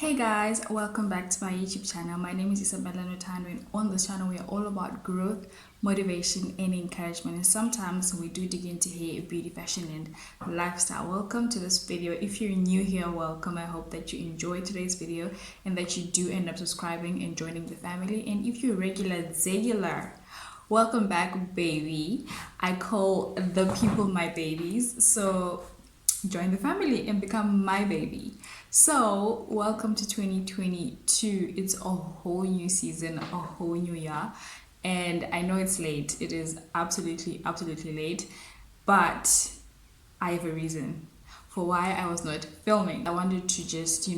Hey guys, welcome back to my YouTube channel. My name is Isabella Notano, and on this channel we are all about growth, motivation and encouragement, and sometimes we do dig into hair, beauty, fashion and lifestyle. Welcome to this video. If you're new here, welcome. I hope that you enjoyed today's video and that you do end up subscribing and joining the family. And if you're regular, welcome back, baby. I call the people my babies, so join the family and become my baby. So welcome to 2022. It's a whole new season, a whole new year, and I know it's late. It is absolutely late, but I have a reason for why I was not filming. I wanted to just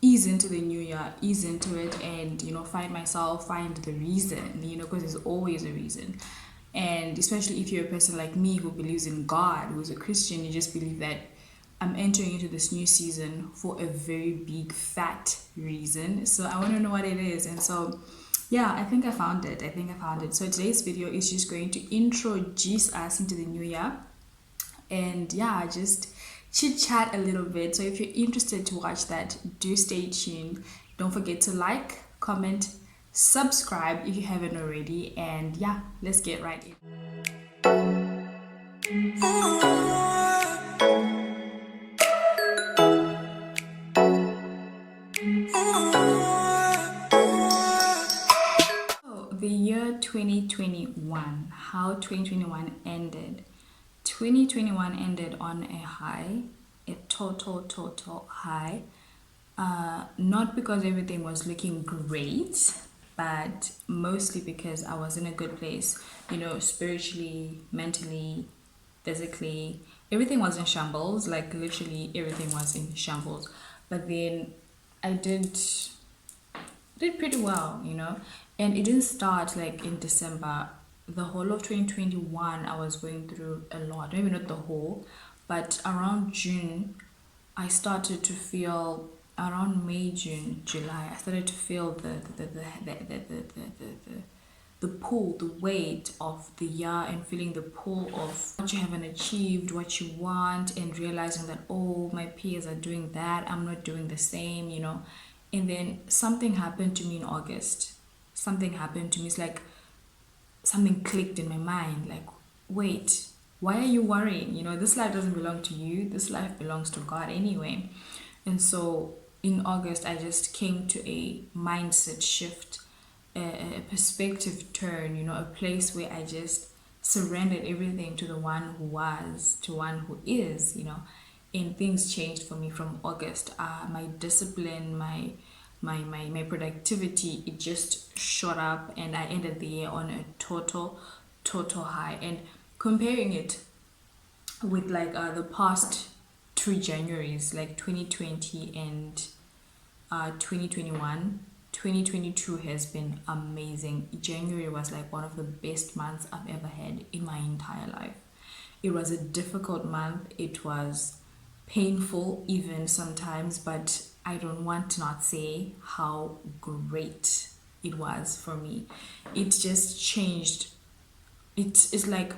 ease into the new year, ease into it, and find myself, find the reason, because there's always a reason. And especially if you're a person like me who believes in God, who's a Christian, you just believe that I'm entering into this new season for a very big fat reason. So I want to know what it is. And so yeah, I think I found it. So today's video is just going to introduce us into the new year. And yeah, just chit chat a little bit. So if you're interested to watch that, do stay tuned. Don't forget to like, comment, subscribe if you haven't already. And yeah, let's get right in. The year 2021, how 2021 ended. 2021 ended on a high, a total high. Not because everything was looking great, but mostly because I was in a good place, spiritually, mentally, physically. Everything was in shambles, like literally everything was in shambles. But then I did pretty well, and it didn't start like in December. The whole of 2021 I was going through a lot, maybe not the whole, but around June I started to feel, around May, June, July, I started to feel the pull, the weight of the year, and feeling the pull of what you haven't achieved, what you want, and realizing that, oh, my peers are doing that, I'm not doing the same, And then something happened to me in August. Something happened to me. It's like something clicked in my mind. Like, wait, why are you worrying? This life doesn't belong to you. This life belongs to God anyway. And so in August, I just came to a mindset shift, a perspective turn, a place where I just surrendered everything to the one who was, to one who is, and things changed for me from August. My discipline, my productivity, it just shot up, and I ended the year on a total high. And comparing it with like the past two Januaries, like 2020 and 2021, 2022 has been amazing. January was like one of the best months I've ever had in my entire life. It was a difficult month. It was painful even sometimes, but I don't want to not say how great it was for me. It just changed. It's like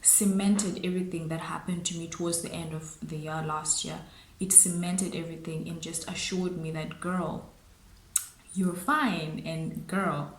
cemented everything that happened to me towards the end of the year last year. It cemented everything and just assured me that, girl, you're fine, and girl,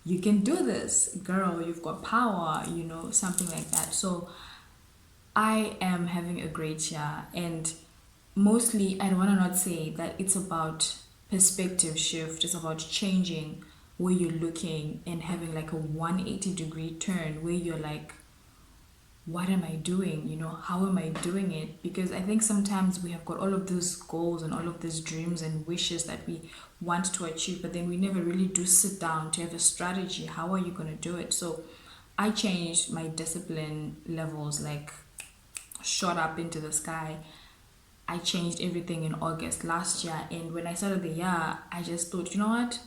you can do this, girl, you've got power, something like that. So I am having a great year, and mostly I want to not say that it's about perspective shift. It's about changing where you're looking and having like a 180-degree turn where you're like, what am I doing? How am I doing it? Because I think sometimes we have got all of those goals and all of these dreams and wishes that we want to achieve, but then we never really do sit down to have a strategy. How are you going to do it? So I changed my discipline levels, like shot up into the sky. I changed everything in August last year, and when I started the year, I just thought, you know what?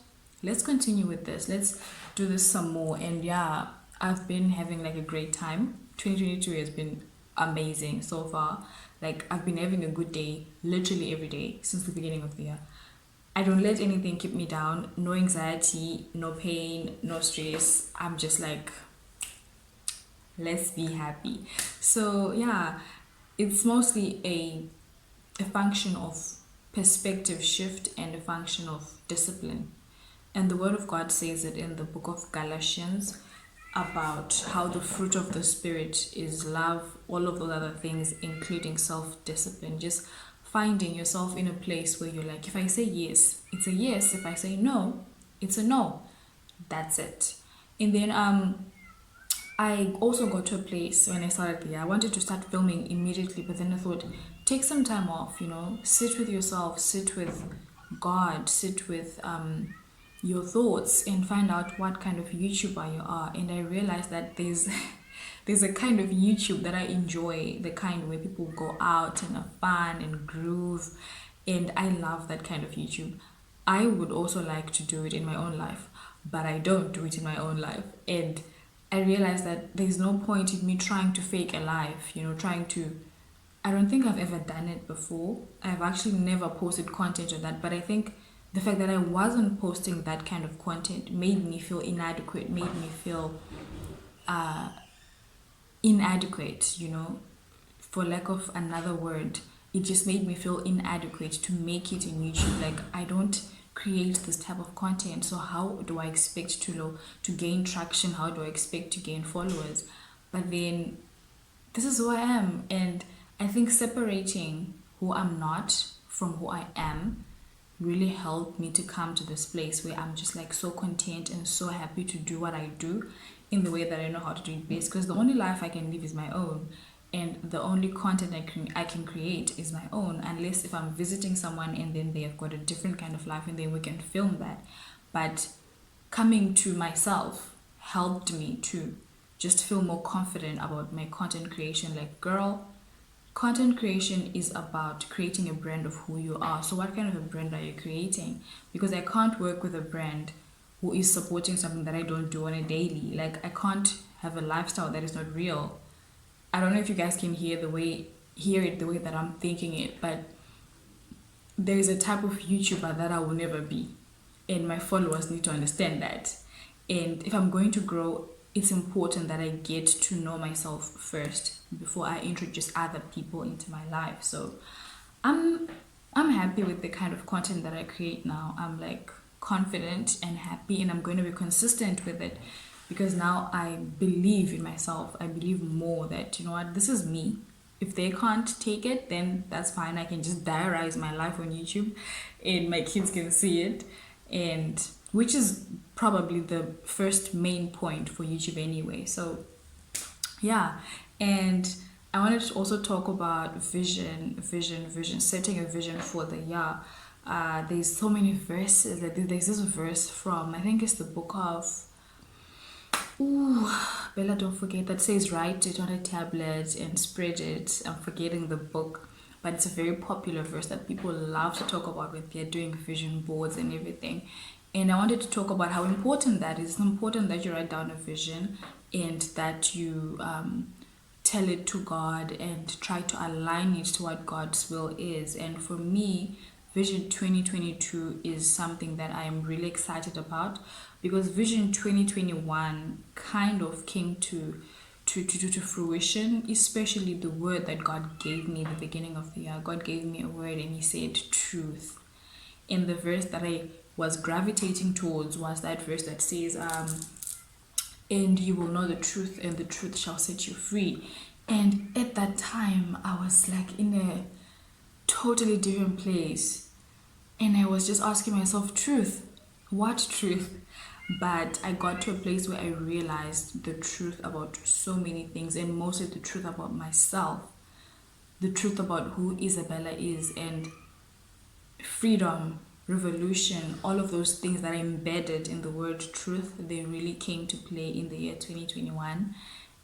Let's continue with this. Let's do this some more. And yeah, I've been having like a great time. 2022 has been amazing so far. Like, I've been having a good day literally every day since the beginning of the year. I don't let anything keep me down. No anxiety, no pain, no stress. I'm just like, let's be happy. So yeah, it's mostly a function of perspective shift and a function of discipline. And the Word of God says it in the book of Galatians about how the fruit of the Spirit is love, all of those other things, including self discipline. Just finding yourself in a place where you're like, if I say yes, it's a yes. If I say no, it's a no. That's it. And then I also got to a place when I started the year. I wanted to start filming immediately, but then I thought, take some time off, sit with yourself, sit with God, sit with your thoughts, and find out what kind of YouTuber you are. And I realized that there's there's a kind of YouTube that I enjoy, the kind where people go out and have fun and groove, and I love that kind of YouTube. I would also like to do it in my own life, but I don't do it in my own life. And I realized that there's no point in me trying to fake a life, trying to. I don't think I've ever done it before. I've actually never posted content on that, but I think the fact that I wasn't posting that kind of content made me feel inadequate, made me feel inadequate, for lack of another word. It just made me feel inadequate to make it in YouTube. Like, I don't create this type of content, so how do I expect to gain traction? How do I expect to gain followers? But then this is who I am, and I think separating who I'm not from who I am really helped me to come to this place where I'm just like so content and so happy to do what I do in the way that I know how to do it best, because the only life I can live is my own, and the only content I can create is my own, unless if I'm visiting someone and then they have got a different kind of life and then we can film that. But coming to myself helped me to just feel more confident about my content creation. Like, girl, content creation is about creating a brand of who you are. So what kind of a brand are you creating? Because I can't work with a brand who is supporting something that I don't do on a daily. Like, I can't have a lifestyle that is not real. I don't know if you guys can hear it the way that I'm thinking it, but there is a type of YouTuber that I will never be, and my followers need to understand that. And if I'm going to grow, it's important that I get to know myself first before I introduce other people into my life. So I'm happy with the kind of content that I create now. I'm like confident and happy, and I'm going to be consistent with it, because now I believe in myself. I believe more that, this is me. If they can't take it, then that's fine. I can just diarize my life on YouTube and my kids can see it, and which is probably the first main point for YouTube anyway. So yeah, and I wanted to also talk about vision, setting a vision for the year. There's so many verses. There's this verse from, I think it's the book of, Bella, don't forget, that says write it on a tablet and spread it. I'm forgetting the book, but it's a very popular verse that people love to talk about when they're doing vision boards and everything. And I wanted to talk about how important that is. It's important that you write down a vision and that you tell it to God and try to align it to what God's will is. And for me, Vision 2022 is something that I am really excited about, because Vision 2021 kind of came to fruition, especially the word that God gave me at the beginning of the year. God gave me a word and he said truth. And the verse that I was gravitating towards was that verse that says, and you will know the truth and the truth shall set you free. And at that time, I was like in a totally different place. And I was just asking myself, truth? What truth? But I got to a place where I realized the truth about so many things, and mostly the truth about myself, the truth about who Isabella is, and freedom, revolution, all of those things that are embedded in the word truth, they really came to play in the year 2021.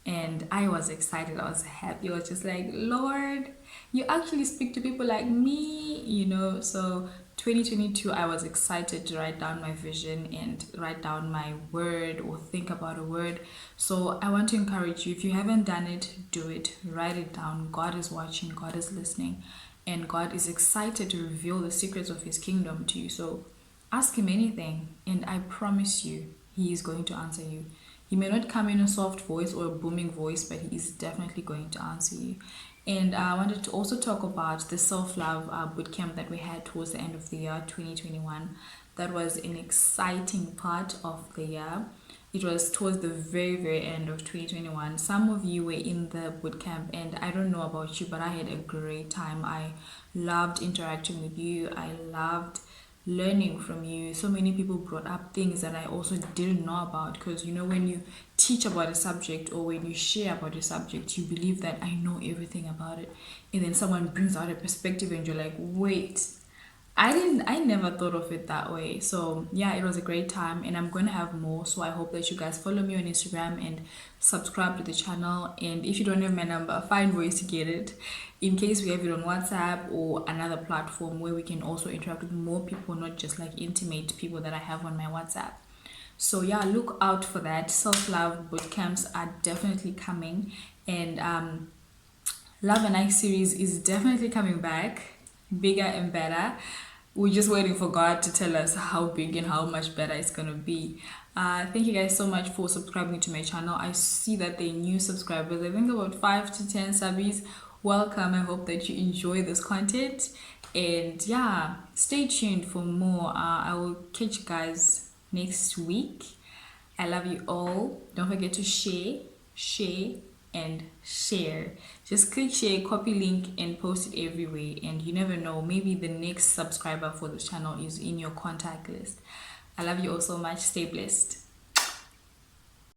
And I was excited, I was happy, I was just like, Lord, you actually speak to people like me, So 2022, I was excited to write down my vision and write down my word or think about a word. So I want to encourage you, if you haven't done it, do it. Write it down. God is watching, God is listening, and God is excited to reveal the secrets of his kingdom to you. So ask him anything, and I promise you, he is going to answer you. He may not come in a soft voice or a booming voice, but he is definitely going to answer you. And I wanted to also talk about the self-love bootcamp that we had towards the end of the year 2021. That was an exciting part of the year. It was towards the very end of 2021. Some of you were in the bootcamp, and I don't know about you, but I had a great time. I loved interacting with you. I loved learning from you. So many people brought up things that I also didn't know about, because when you teach about a subject or when you share about a subject, you believe that I know everything about it, and then someone brings out a perspective and you're like, wait, I never thought of it that way. So yeah, it was a great time, and I'm going to have more. So I hope that you guys follow me on Instagram and subscribe to the channel. And if you don't have my number, find ways to get it, in case we have it on WhatsApp or another platform where we can also interact with more people, not just like intimate people that I have on my WhatsApp. So yeah, look out for that. Self-love bootcamps are definitely coming, and Love and Ike series is definitely coming back, bigger and better. We're just waiting for God to tell us how big and how much better it's gonna be. Thank you guys so much for subscribing to my channel. I see that they're new subscribers. I think about 5 to 10 subbies. Welcome. I hope that you enjoy this content. And yeah, stay tuned for more. I will catch you guys next week. I love you all. Don't forget to share, and share. Just click share, copy link, and post it everywhere. And you never know, maybe the next subscriber for this channel is in your contact list. I love you all so much. Stay blessed.